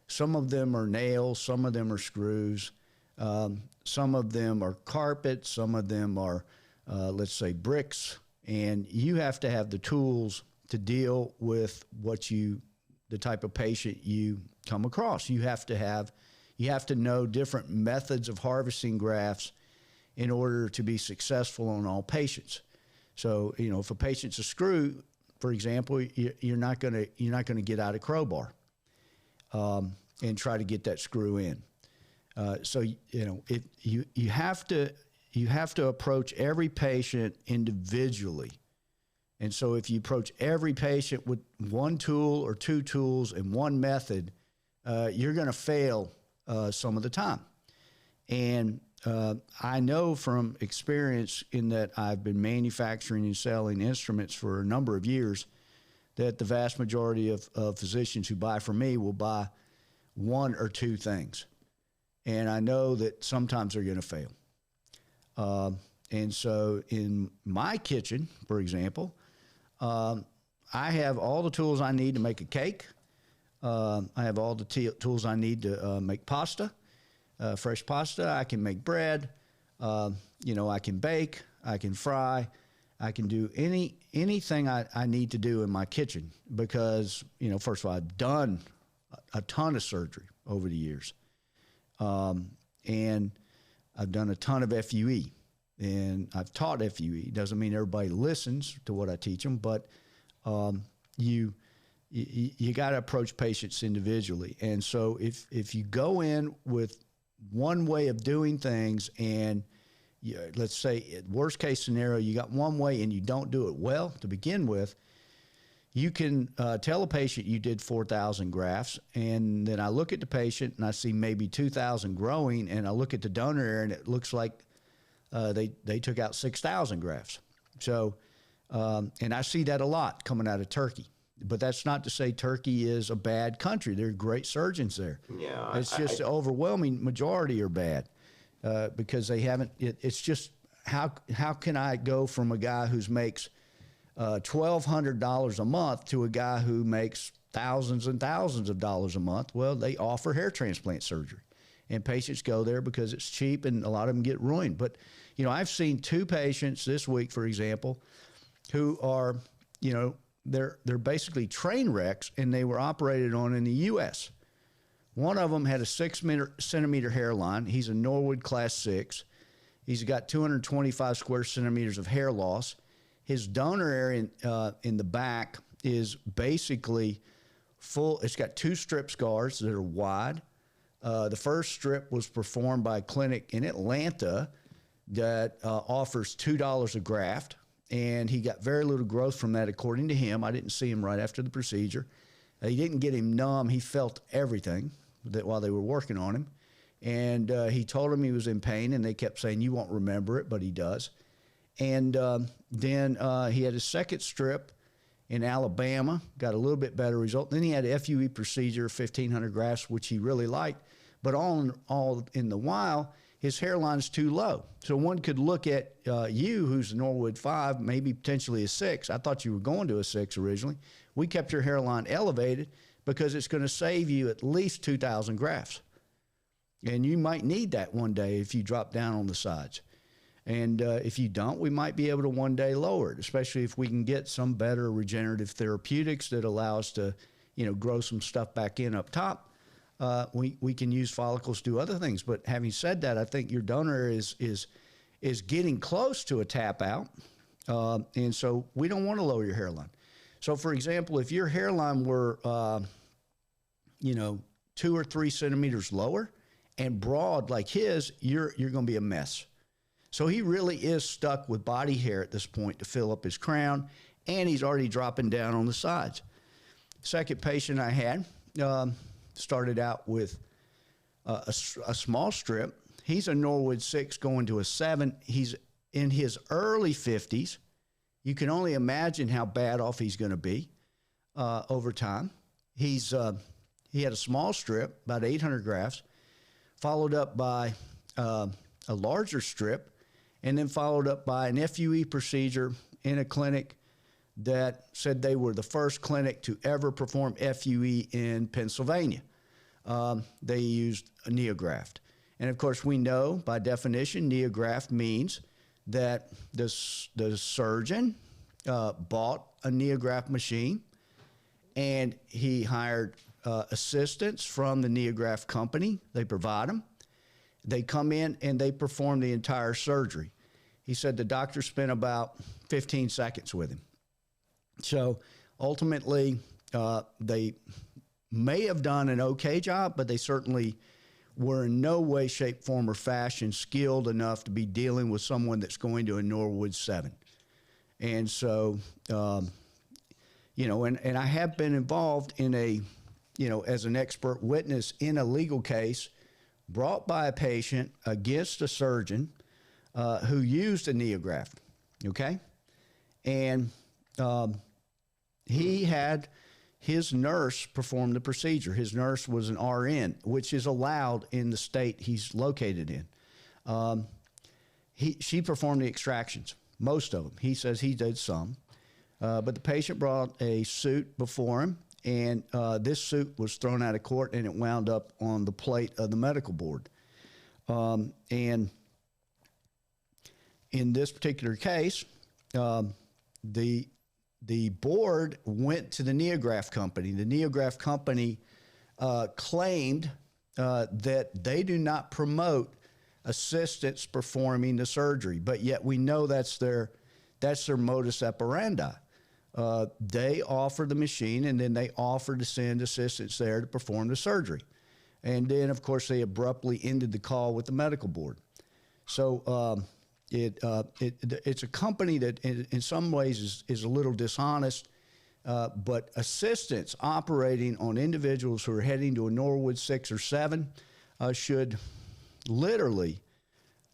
some of them are nails, some of them are screws, some of them are carpet, some of them are, let's say, bricks. And you have to have the tools to deal with the type of patient you come across. You have to know different methods of harvesting grafts in order to be successful on all patients. So, if a patient's a screw, for example, you're not going to get out a crowbar and try to get that screw in. So, you have to approach every patient individually. And so if you approach every patient with one tool or two tools and one method, you're going to fail some of the time. And I know from experience in that I've been manufacturing and selling instruments for a number of years that the vast majority of physicians who buy from me will buy one or two things. And I know that sometimes they're going to fail. And so in my kitchen, for example, I have all the tools I need to make a cake. I have all the tools I need to make pasta, fresh pasta. I can make bread. I can bake. I can fry. I can do anything I need to do in my kitchen because, first of all, I've done a ton of surgery over the years. And I've done a ton of FUE. And I've taught FUE. Doesn't mean everybody listens to what I teach them, but you got to approach patients individually. And so if you go in with one way of doing things and let's say worst case scenario, you got one way and you don't do it well to begin with, you can tell a patient you did 4,000 grafts, and then I look at the patient and I see maybe 2,000 growing, and I look at the donor area and it looks like they took out 6,000 grafts. So, and I see that a lot coming out of Turkey. But that's not to say Turkey is a bad country. There are great surgeons there. Yeah, it's just the overwhelming majority are bad because they haven't. It's just how can I go from a guy who makes $1,200 a month to a guy who makes thousands and thousands of dollars a month? Well, they offer hair transplant surgery. And patients go there because it's cheap, and a lot of them get ruined. But, I've seen two patients this week, for example, who are, they're basically train wrecks, and they were operated on in the U.S. One of them had a 6-centimeter hairline. He's a Norwood Class 6. He's got 225 square centimeters of hair loss. His donor area in the back is basically full. It's got 2 strip scars that are wide. The first strip was performed by a clinic in Atlanta that offers $2 a graft, and he got very little growth from that, according to him. I didn't see him right after the procedure. He didn't get him numb. He felt everything while they were working on him, and he told him he was in pain, and they kept saying, "You won't remember it," but he does. And then he had a second strip in Alabama, got a little bit better result. Then he had a FUE procedure, 1,500 grafts, which he really liked. But all in the while, his hairline's too low. So one could look at you, who's a Norwood 5, maybe potentially a 6. I thought you were going to a 6 originally. We kept your hairline elevated because it's going to save you at least 2,000 grafts. And you might need that one day if you drop down on the sides. And if you don't, we might be able to one day lower it, especially if we can get some better regenerative therapeutics that allow us to, grow some stuff back in up top. We can use follicles to do other things. But having said that, I think your donor is getting close to a tap out. And so we don't want to lower your hairline. So for example, if your hairline were, 2 or 3 centimeters lower and broad like his, you're going to be a mess. So he really is stuck with body hair at this point to fill up his crown, and he's already dropping down on the sides. Second patient I had started out with a small strip. He's a Norwood 6 going to a 7. He's in his early 50s. You can only imagine how bad off he's going to be over time. He had a small strip, about 800 grafts, followed up by a larger strip, and then followed up by an FUE procedure in a clinic that said they were the first clinic to ever perform FUE in Pennsylvania. They used a neograft. And of course, we know by definition, neograft means that the surgeon bought a neograft machine, and he hired assistants from the neograft company. They provide them. They come in and they perform the entire surgery. He said the doctor spent about 15 seconds with him. So ultimately, they may have done an okay job, but they certainly were in no way, shape, form, or fashion skilled enough to be dealing with someone that's going to a Norwood 7. And so, and I have been involved in as an expert witness in a legal case brought by a patient against a surgeon who used a neograft, okay? And he had his nurse perform the procedure. His nurse was an RN, which is allowed in the state he's located in. She performed the extractions, most of them. He says he did some. But the patient brought a suit before him, and this suit was thrown out of court, and it wound up on the plate of the medical board. And in this particular case, the board went to the neograft company. The neograft company claimed that they do not promote assistants performing the surgery, but yet we know that's their modus operandi. They offer the machine, and then they offer to send assistants there to perform the surgery. And then, of course, they abruptly ended the call with the medical board. So it's a company that in some ways is a little dishonest, but assistants operating on individuals who are heading to a Norwood 6 or 7 should literally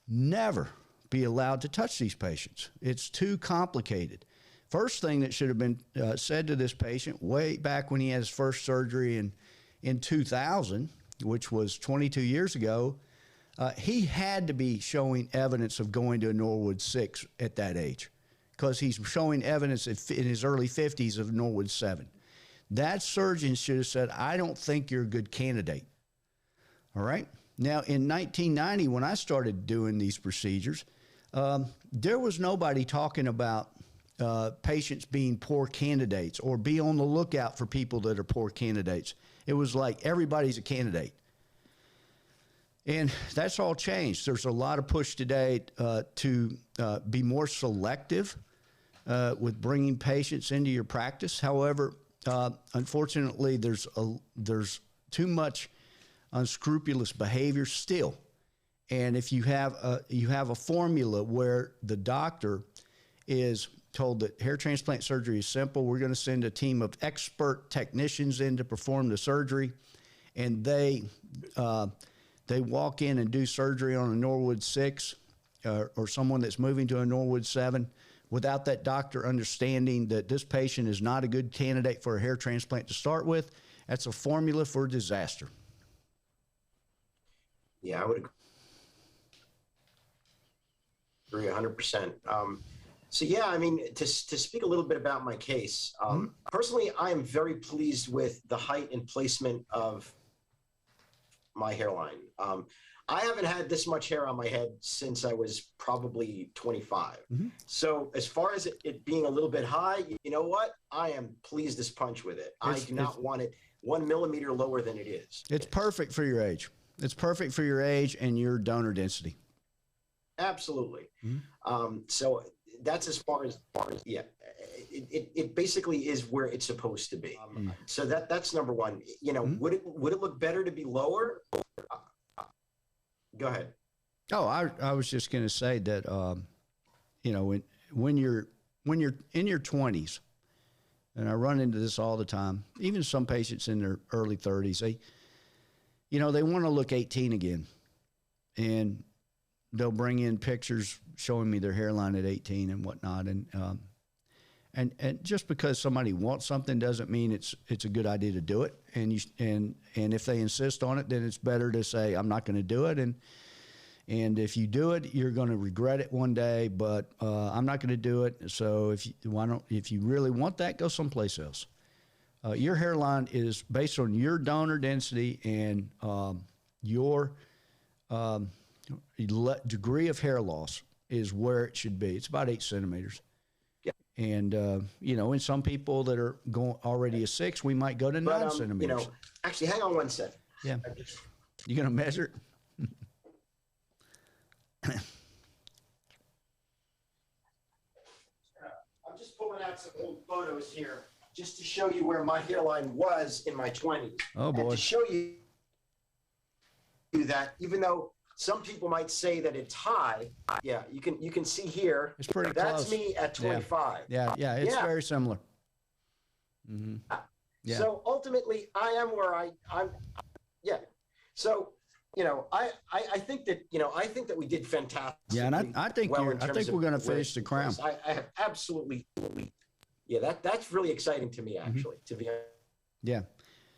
never be allowed to touch these patients. It's too complicated. First thing that should have been said to this patient way back when he had his first surgery in 2000, which was 22 years ago, he had to be showing evidence of going to a Norwood 6 at that age, because he's showing evidence in his early 50s of Norwood 7. That surgeon should have said, I don't think you're a good candidate. All right? Now, in 1990, when I started doing these procedures, there was nobody talking about patients being poor candidates or be on the lookout for people that are poor candidates. It was like everybody's a candidate. And that's all changed. There's a lot of push today to be more selective with bringing patients into your practice. However, unfortunately, there's too much unscrupulous behavior still. And if you have a formula where the doctor is told that hair transplant surgery is simple, we're going to send a team of expert technicians in to perform the surgery, and they walk in and do surgery on a Norwood 6 or someone that's moving to a Norwood 7 without that doctor understanding that this patient is not a good candidate for a hair transplant to start with, that's a formula for disaster. Yeah, I would agree 100%. So yeah, I mean, to speak a little bit about my case, personally, I am very pleased with the height and placement of my hairline. I haven't had this much hair on my head since I was probably 25. So as far as it being a little bit high, you know what? I am pleased as punch with it. I do not want it 1 millimeter lower than it is. It's perfect for your age. It's perfect for your age and your donor density. Absolutely. So that's as far as yeah. It basically is where it's supposed to be. So that's number one. You know, would it look better to be lower? Go ahead. Oh, I was just going to say that you know, when you're in your 20s, and I run into this all the time. Even some patients in their early 30s, they want to look 18 again, and they'll bring in pictures showing me their hairline at 18 and whatnot, and just because somebody wants something doesn't mean it's a good idea to do it. And if they insist on it, then it's better to say, I'm not going to do it. And if you do it, you're going to regret it one day, but I'm not going to do it. So if you really want that, go someplace else. Your hairline is based on your donor density and your degree of hair loss is where it should be. It's about 8 centimeters. And, in some people that are going already a 6, we might go to 9 centimeters. Actually, hang on one second. Yeah. You going to measure it? I'm just pulling out some old photos here just to show you where my hairline was in my 20s. Oh, boy. And to show you that even though some people might say that it's high, yeah, you can see here. It's pretty that's close. Me at 25. Yeah, it's very similar. Yeah. So ultimately, I am where I'm. Yeah. So I think that we did fantastic. Yeah, and I think we're going to finish the crown. I have absolutely. Yeah, that's really exciting to me, actually. To be honest. Yeah.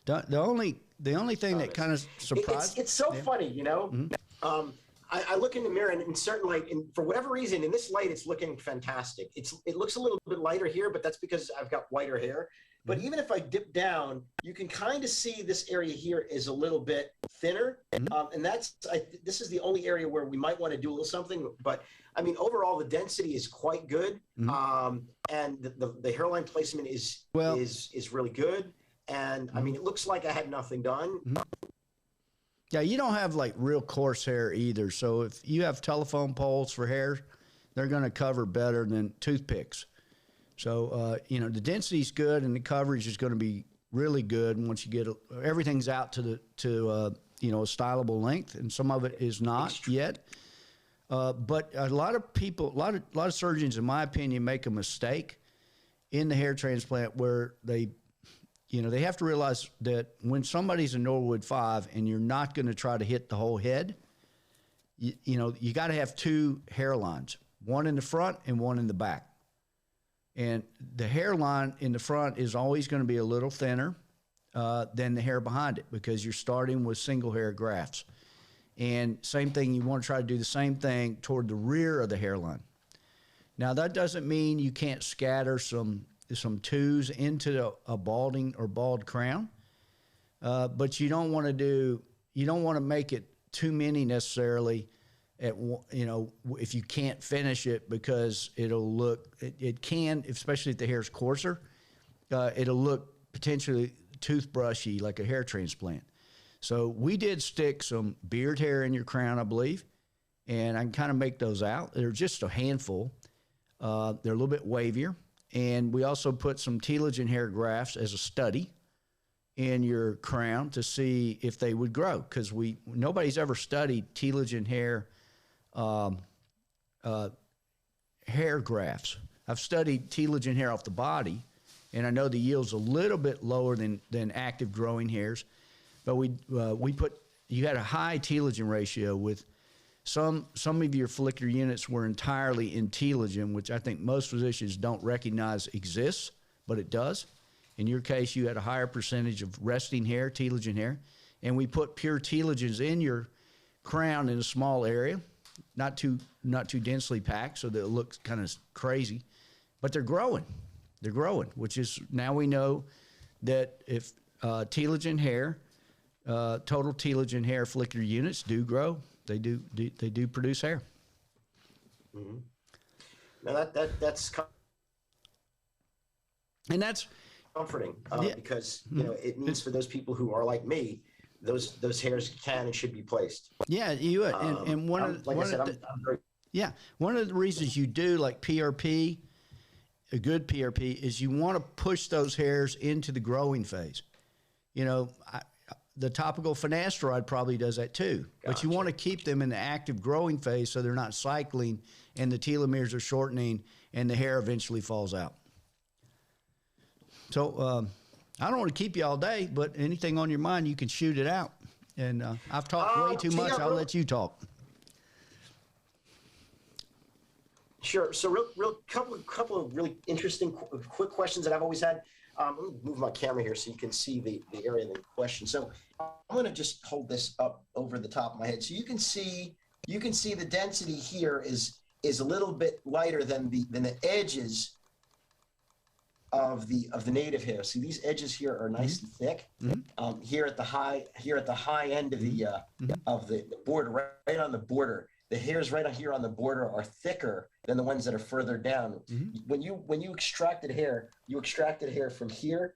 The only thing that kind of surprised it's so funny, I look in the mirror and in certain light, and for whatever reason, in this light, it's looking fantastic. It looks a little bit lighter here, but that's because I've got whiter hair. But even if I dip down, you can kind of see this area here is a little bit thinner. And this is the only area where we might want to do a little something. But I mean, overall, the density is quite good. And the hairline placement is really good. And I mean, it looks like I had nothing done. Yeah, you don't have like real coarse hair either. So if you have telephone poles for hair, they're going to cover better than toothpicks. So, the density's good and the coverage is going to be really good once you get everything's out to a stylable length, and some of it is not yet. But a lot of people, a lot of surgeons, in my opinion, make a mistake in the hair transplant where they have to realize that when somebody's a Norwood 5 and you're not going to try to hit the whole head, you got to have 2 hairlines, one in the front and one in the back. And the hairline in the front is always going to be a little thinner than the hair behind it because you're starting with single hair grafts. And same thing, you want to try to do the same thing toward the rear of the hairline. Now, that doesn't mean you can't scatter some 2s into a balding or bald crown, but you don't want to make it too many necessarily if you can't finish it because it'll look, it can, especially if the hair's coarser, it'll look potentially toothbrushy like a hair transplant. So we did stick some beard hair in your crown, I believe, and I can kind of make those out. They're just a handful. They're a little bit wavier. And we also put some telogen hair grafts as a study in your crown to see if they would grow, because nobody's ever studied telogen hair hair grafts. I've studied telogen hair off the body, and I know the yield's a little bit lower than active growing hairs, but you had a high telogen ratio with some of your follicular units were entirely in telogen, which I think most physicians don't recognize exists, but it does. In your case, you had a higher percentage of resting hair, telogen hair, and we put pure telogens in your crown in a small area, not too densely packed so that it looks kind of crazy, but they're growing. They're growing, which is, now we know that if telogen hair, total telogen hair follicular units do grow, they do produce hair. Mm-hmm. Now that's and that's comforting yeah. because it means for those people who are like me, those hairs can and should be placed. Yeah, you would. And one of the reasons you do like PRP, a good PRP, is you want to push those hairs into the growing phase. The topical finasteride probably does that too. Gotcha. But you want to keep them in the active growing phase so they're not cycling and the telomeres are shortening and the hair eventually falls out. So I don't want to keep you all day, but anything on your mind, you can shoot it out. And I've talked way too much. I'll let you talk. Sure. So real couple of really interesting quick questions that I've always had. Let me move my camera here so you can see the area in question. So I'm going to just hold this up over the top of my head. So you can see the density here is a little bit lighter than the edges of the native hair. See, these edges here are nice and thick. Mm-hmm. Here at the high end of the border, right on the border. The hairs right here on the border are thicker than the ones that are further down. Mm-hmm. When you extracted hair, you extracted hair from here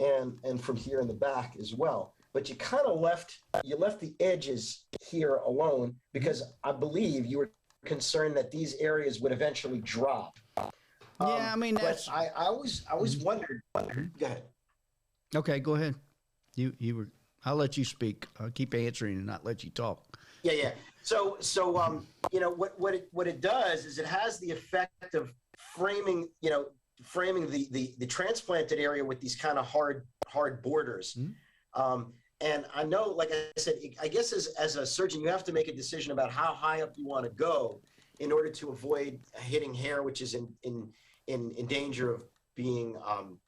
and from here in the back as well. But you kind of left the edges here alone because I believe you were concerned that these areas would eventually drop. Yeah, I mean that's. I always wondered. Go ahead. Okay, go ahead. You were. I'll let you speak. I'll keep answering and not let you talk. Yeah. So what it does is it has the effect of framing the transplanted area with these kind of hard borders. Mm-hmm. And I know, like I said, I guess as a surgeon, you have to make a decision about how high up you want to go in order to avoid hitting hair, which is in danger of being of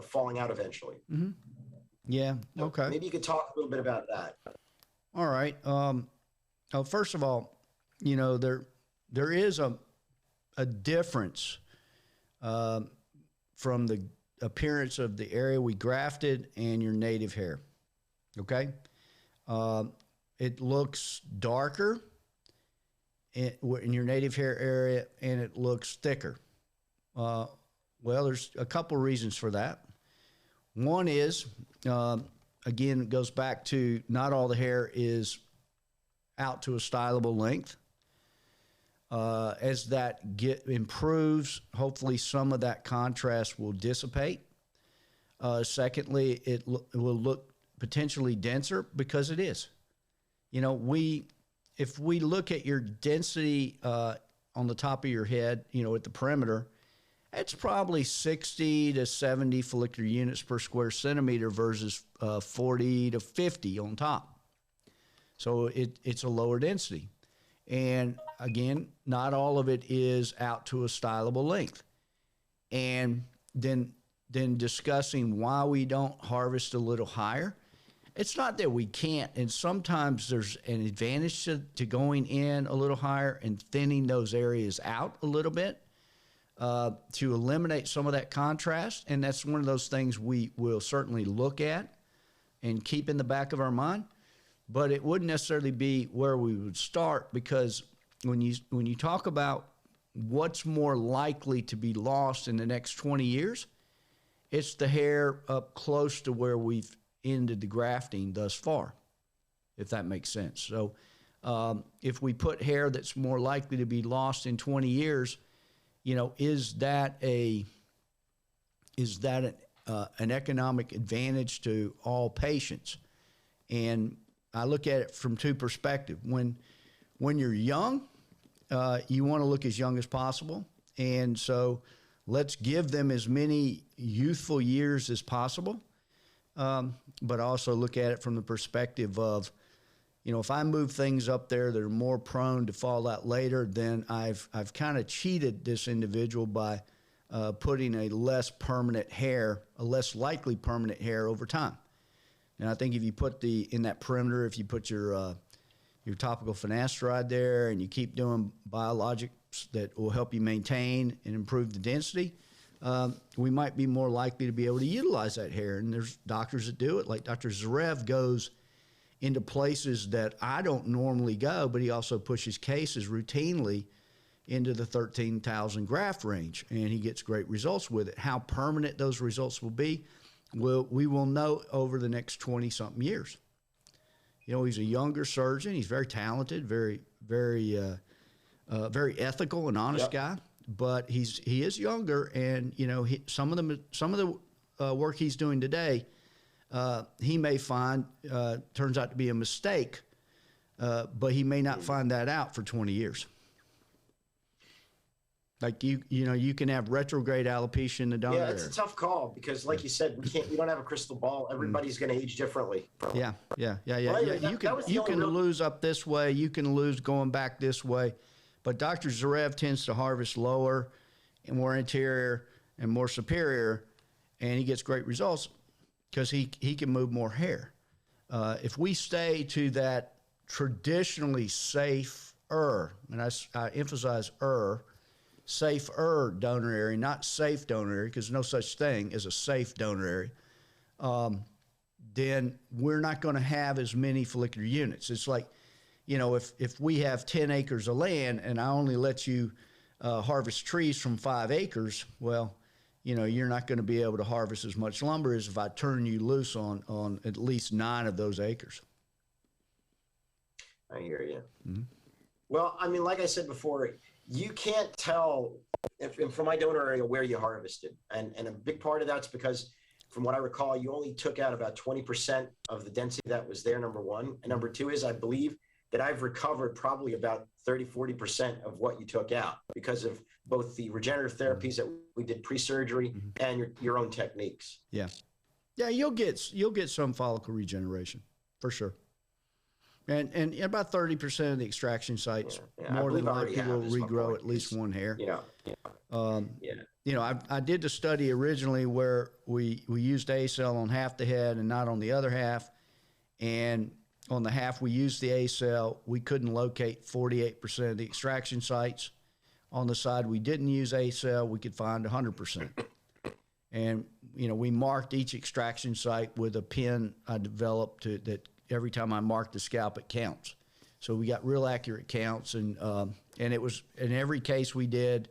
falling out eventually. Mm-hmm. Yeah. Okay. Maybe you could talk a little bit about that. All right. First of all, there is a difference from the appearance of the area we grafted and your native hair. Okay. It looks darker in your native hair area, and it looks thicker. Well, there's a couple reasons for that. One is, again, it goes back to not all the hair is out to a stylable length. As that improves, hopefully some of that contrast will dissipate. Secondly, it will look potentially denser because it is. If we look at your density on the top of your head, at the perimeter, it's probably 60 to 70 follicular units per square centimeter versus 40 to 50 on top. So it's a lower density. And again, not all of it is out to a stylable length. And then discussing why we don't harvest a little higher. It's not that we can't, and sometimes there's an advantage to going in a little higher and thinning those areas out a little bit to eliminate some of that contrast. And that's one of those things we will certainly look at and keep in the back of our mind. but it wouldn't necessarily be where we would start, because when you talk about what's more likely to be lost in the next 20 years, it's the hair up close to where we've ended the grafting thus far, if that makes sense. So if we put hair that's more likely to be lost in 20 years, is that an economic advantage to all patients? And I look at it from two perspectives. When you're young, you want to look as young as possible. And so let's give them as many youthful years as possible. But also look at it from the perspective of, if I move things up there that are more prone to fall out later, then I've kind of cheated this individual by putting a less likely permanent hair over time. And I think if you put in that perimeter, if you put your topical finasteride there and you keep doing biologics that will help you maintain and improve the density, we might be more likely to be able to utilize that hair. And there's doctors that do it, like Dr. Zarev goes into places that I don't normally go, but he also pushes cases routinely into the 13,000 graft range, and he gets great results with it. How permanent those results will be, we will know over the next 20-something years. He's a younger surgeon. He's very talented, very, very, very ethical and honest guy. But he is younger, and some of the work he's doing today, he may find turns out to be a mistake, but he may not find that out for 20 years. Like you can have retrograde alopecia in the donor area. It's a tough call because, like you said, we don't have a crystal ball. Everybody's going to age differently. Yeah. Well, You can lose up this way. You can lose going back this way. But Dr. Zarev tends to harvest lower and more anterior and more superior, and he gets great results because he can move more hair. If we stay to that traditionally safer, and I emphasize safer donor area, not safe donor area, because no such thing as a safe donor area, then we're not going to have as many follicular units. It's like, if we have 10 acres of land and I only let you harvest trees from 5 acres, well, you're not going to be able to harvest as much lumber as if I turn you loose on at least 9 of those acres. I hear you. Mm-hmm. Well, I mean, like I said before, you can't tell from my donor area where you harvested. And a big part of that's because, from what I recall, you only took out about 20% of the density that was there, number one. And number two is, I believe that I've recovered probably about 30-40% of what you took out because of both the regenerative therapies that we did pre-surgery and your own techniques. Yeah, you'll get some follicle regeneration for sure. And about 30% of the extraction sites more than likely will regrow at least one hair. I did the study originally where we used A-cell on half the head and not on the other half. And on the half we used the A-cell, we couldn't locate 48% of the extraction sites. On the side we didn't use A-cell, we could find 100%. And, we marked each extraction site with a pin I developed that every time I mark the scalp, it counts. So we got real accurate counts, and it was in every case we did,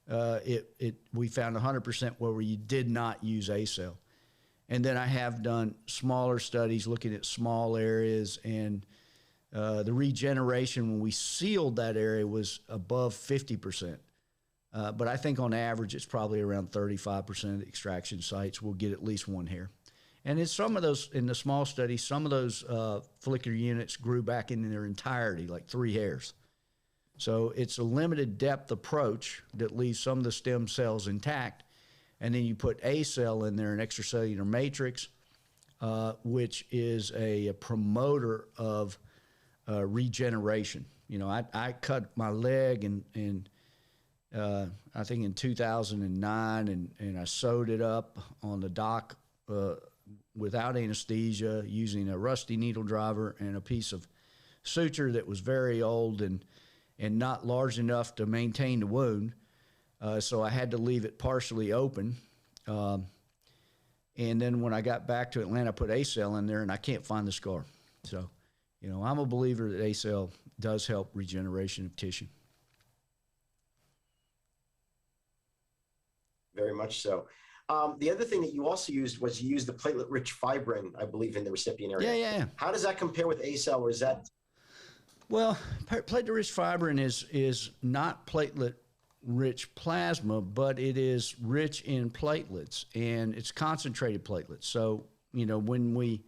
we found 100% where you did not use A-cell. And then I have done smaller studies looking at small areas, and the regeneration when we sealed that area was above 50%. But I think on average it's probably around 35% of the extraction sites will get at least one hair. And in some of those, in the small studies, some of those follicular units grew back in their entirety, like 3 hairs. So it's a limited depth approach that leaves some of the stem cells intact. And then you put A-cell in there, an extracellular matrix, which is a promoter of regeneration. I cut my leg and I think in 2009, and I sewed it up on the dock without anesthesia using a rusty needle driver and a piece of suture that was very old and not large enough to maintain the wound. So I had to leave it partially open. And then when I got back to Atlanta, I put A-cell in there and I can't find the scar. So you know, I'm a believer that ACell does help regeneration of tissue. Very much so. The other thing that you also used was you used the platelet-rich fibrin, I believe, in the recipient area. Yeah. How does that compare with ACell, or is that? Well, platelet-rich fibrin is not platelet-rich plasma, but it is rich in platelets, and it's concentrated platelets. So, you know, when we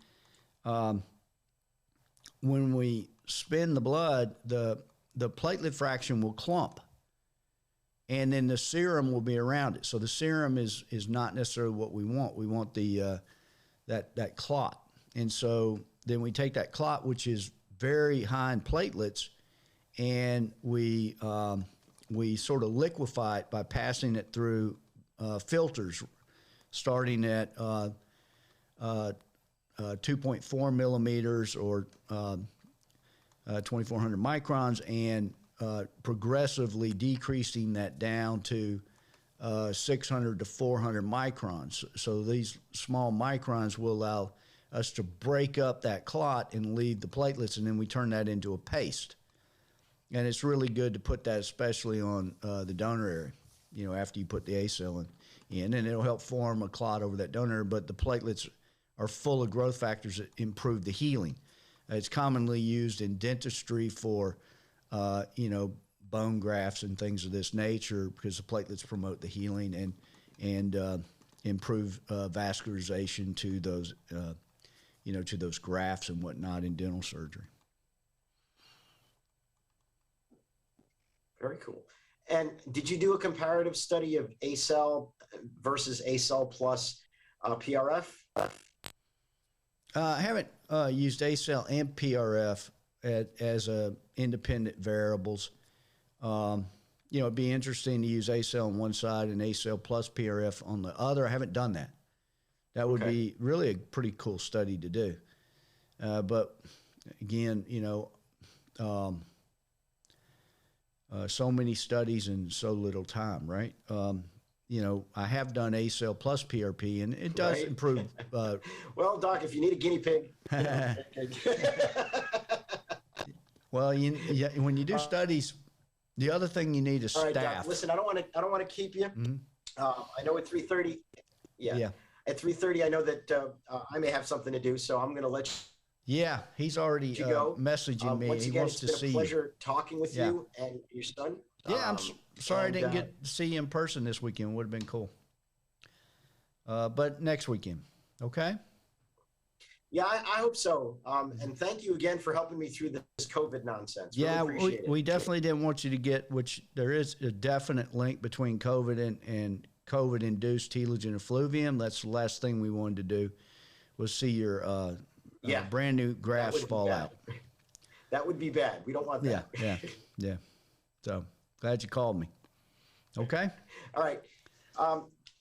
spin the blood, the platelet fraction will clump, and then the serum will be around it. So the serum is not necessarily what we want. We want the that clot, and so then we take that clot, which is very high in platelets, and we sort of liquefy it by passing it through filters, starting at 2.4 millimeters or 2,400 microns, and progressively decreasing that down to 600 to 400 microns. So these small microns will allow us to break up that clot and leave the platelets, and then we turn that into a paste. And it's really good to put that, especially on the donor area, you know, after you put the ACell in, and it'll help form a clot over that donor area. But the platelets are full of growth factors that improve the healing. It's commonly used in dentistry for, you know, bone grafts and things of this nature, because the platelets promote the healing and improve vascularization to those, you know, to those grafts and whatnot in dental surgery. Very cool. And did you do a comparative study of ACell versus ACell plus PRF? I haven't used ACell and PRF as independent variables. You know, it'd be interesting to use ACell on one side and ACell plus PRF on the other. I haven't done that. That would be really a pretty cool study to do. But again, you know, so many studies in so little time, right? You know, I have done ACell plus PRP, and it does improve. Well, Doc, if you need a guinea pig. You know. Well, when you do studies, the other thing you need is All staff. right, Doc, listen, I don't want to keep you. Mm-hmm. I know at 3:30. Yeah. At 3:30, I know that I may have something to do, so I'm going to let you. Yeah, he's already messaging me. Once he again, wants to it's see been a you. pleasure talking with you and your son. Yeah, I'm sorry I didn't get to see you in person this weekend. Would have been cool. But next weekend, okay? Yeah, I hope so. And thank you again for helping me through this COVID nonsense. Really Yeah, appreciate we it. definitely didn't want you to get, which there is a definite link between COVID and COVID-induced telogen effluvium. That's the last thing we wanted to do, was see your brand new grafts fall out. That would be bad. We don't want that. Yeah. So glad you called me. Okay. All right.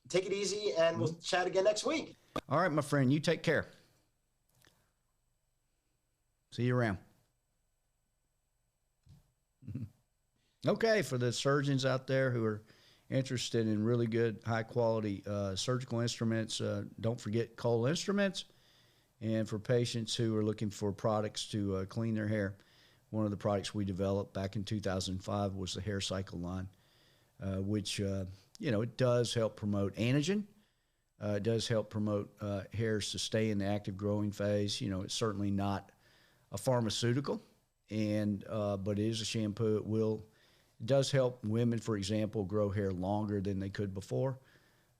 Take it easy, and we'll chat again next week. All right, my friend. You take care. See you around. Okay, for the surgeons out there who are interested in really good, high-quality surgical instruments, don't forget Cole Instruments. And for patients who are looking for products to clean their hair, one of the products we developed back in 2005 was the Hair Cycle line, which, you know, it does help promote anagen. It does help promote hairs to stay in the active growing phase. You know, it's certainly not a pharmaceutical, and but it is a shampoo. It does help women, for example, grow hair longer than they could before.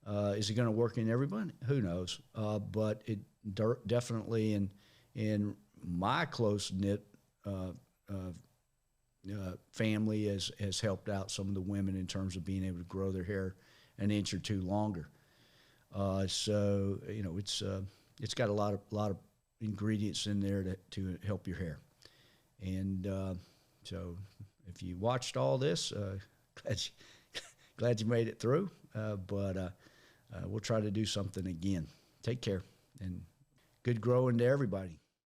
Is it going to work in everyone? Who knows? But it definitely in my close knit family has helped out some of the women in terms of being able to grow their hair an inch or two longer. So you know, it's got a lot of ingredients in there to help your hair. And so if you watched all this, glad you made it through. But we'll try to do something again. Take care, and good growing to everybody.